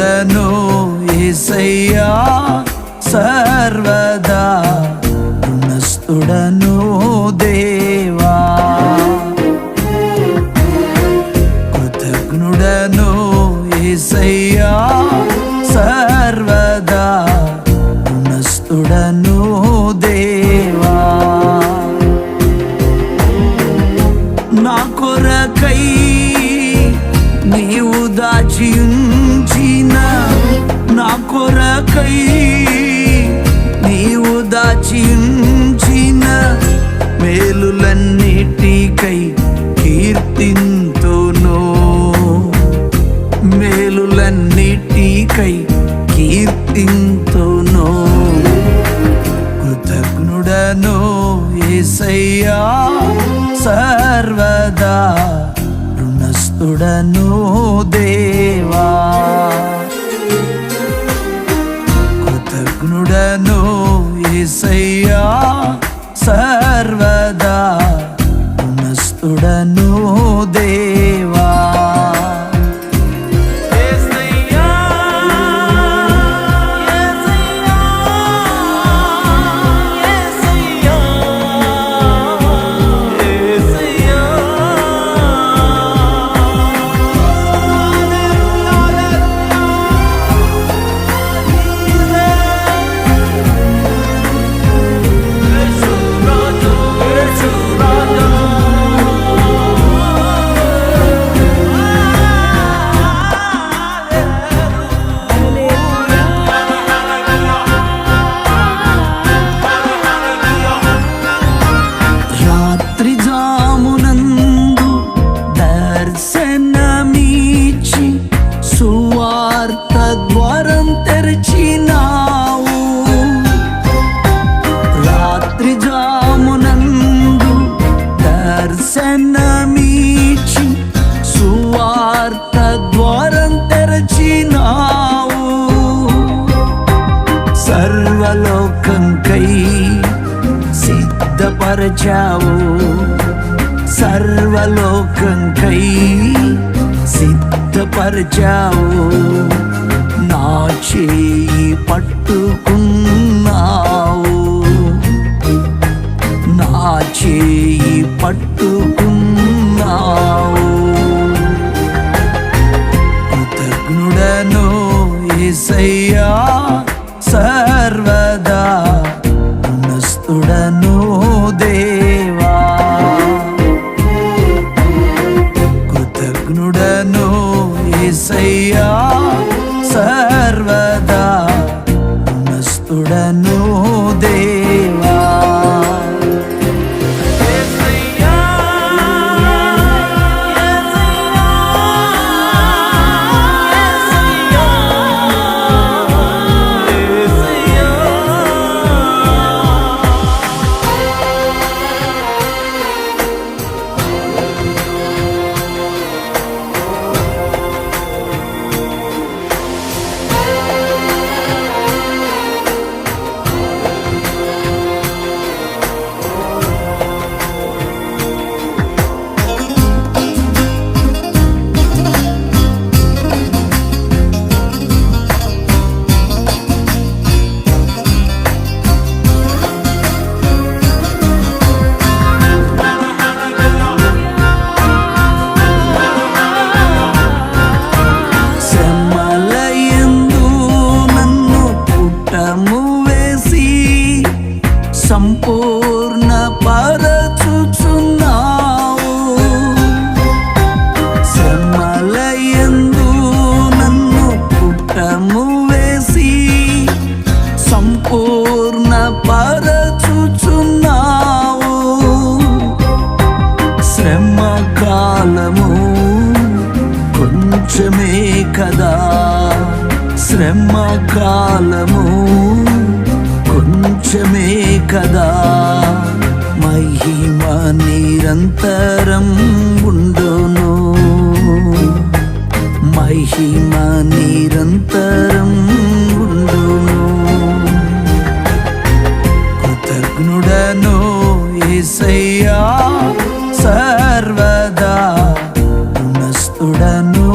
కృతజ్ఞుడను యేసయ్యా సర్వదా రుణస్థుడను దేవా. కృతజ్ఞుడను యేసయ్యా సర్వదా రుణస్థుడను దేవా. నా కొరకై నీవు దాచి ఉంచిన, నా కొరకై నీవు దాచి ఉంచిన మేలులన్నిటికై కీర్తింతును, మేలులన్నిటికై కీర్తింతును. కృతజ్ఞుడను యేసయ్యా సర్వదా రుణస్థుడను దేవా. కృతజ్ఞుడను యేసయ్యా సర్వదా రుణస్థుడను దేవా. దర్శనమిచ్చి సువార్త ద్వారం తెరచినావు. సర్వలోకంకై సిద్ధపరచావు, సర్వలోకంకై సిద్ధపరచావు. నా చేయి పట్టుకున్నావు, నా చేయి పట్టుకున్నావు. కృతజ్ఞుడను యేసయ్యా సర్వదా రుణస్థుడను దేవా. కృతజ్ఞుడను యేసయ్యా సర్వదా రుణస్థుడను దేవా. సంపూర్ణ పరచుచున్నావు. శ్రమలయందు నన్ను పుట్టము వేసి సంపూర్ణ పరచుచున్నావు. శ్రమ కాలము కొంచెమే కదా, శ్రమ కాలము కొంచెమే కదా. మహిమ నిరంతరం ఉండును, మహిమ నిరంతరం ఉండును. కృతజ్ఞుడను యేసయ్యా సర్వదా రుణస్థుడను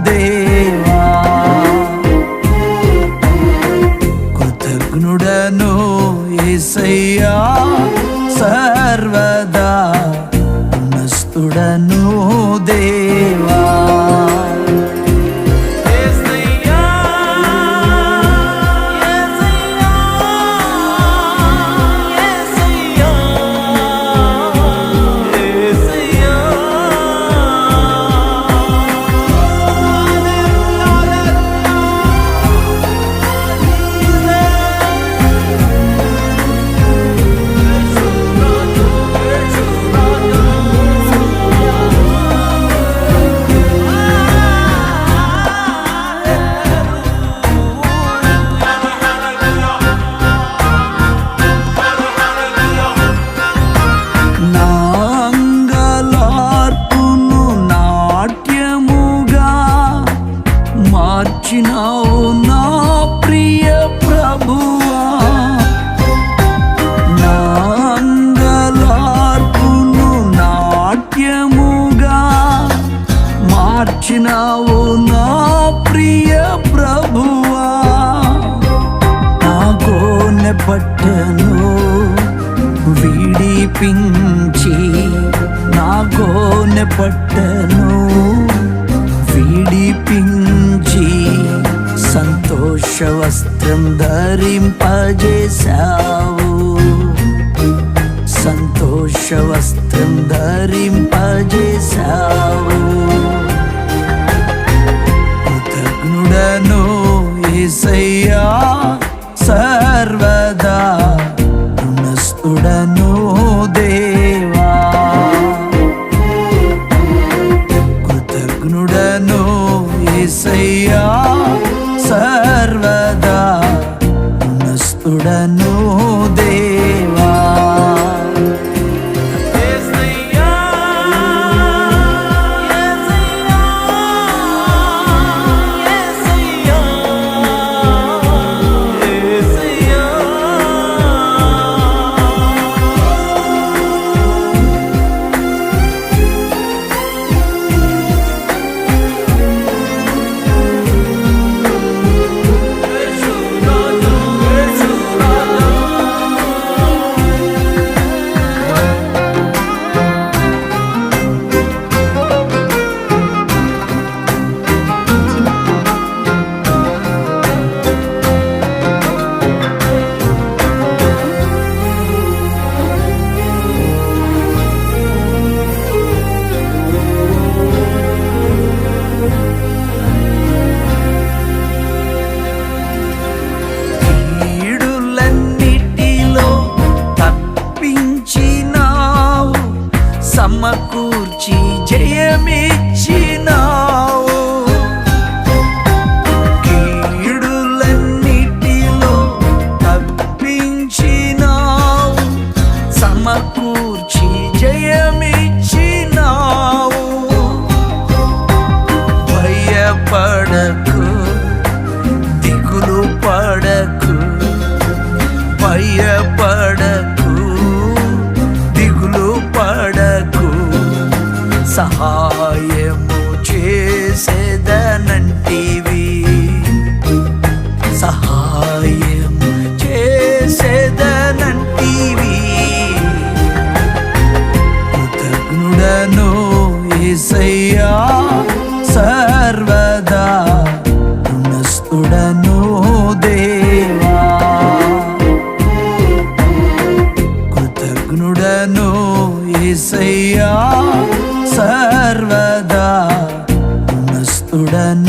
దేవా. యేసయ్యా సర్వదా స్తుడను దేవా. మార్చినావు నా ప్రియ ప్రభువా, నా అంగలార్పును నాట్యముగా మార్చినావు నా ప్రియ ప్రభువా. నా గోనె పట్టను విడిపించి, నా గోనె పట్టను విడిపించి సంతోష వస్త్రం ధరింపజేశావు, సంతోష వస్త్రం ధరింపజేశావు. కృతజ్ఞుడను యేసయ్యా సర్వదా స్తుడను దేవా. కృతజ్ఞుడను యేసయ్యా సర్వదా స్తుడను దేవా. సమకూర్చి జయమిచ్చినావు, కీడులన్నిటిలో తప్పించినావు, సమకూర్చి జయమిచ్చినావు. భయపడకు, దిగులు పడకు, భయపడకు, దిగులు పడకు, సహాయము చేసేదనంటివి, సహాయము చేసేదనంటివి. కృతజ్ఞుడను యేసయ్యా సర్వదా స్తుడను దేవా. కృతజ్ఞుడను యేసయ్యా సర్వదా స్తుడను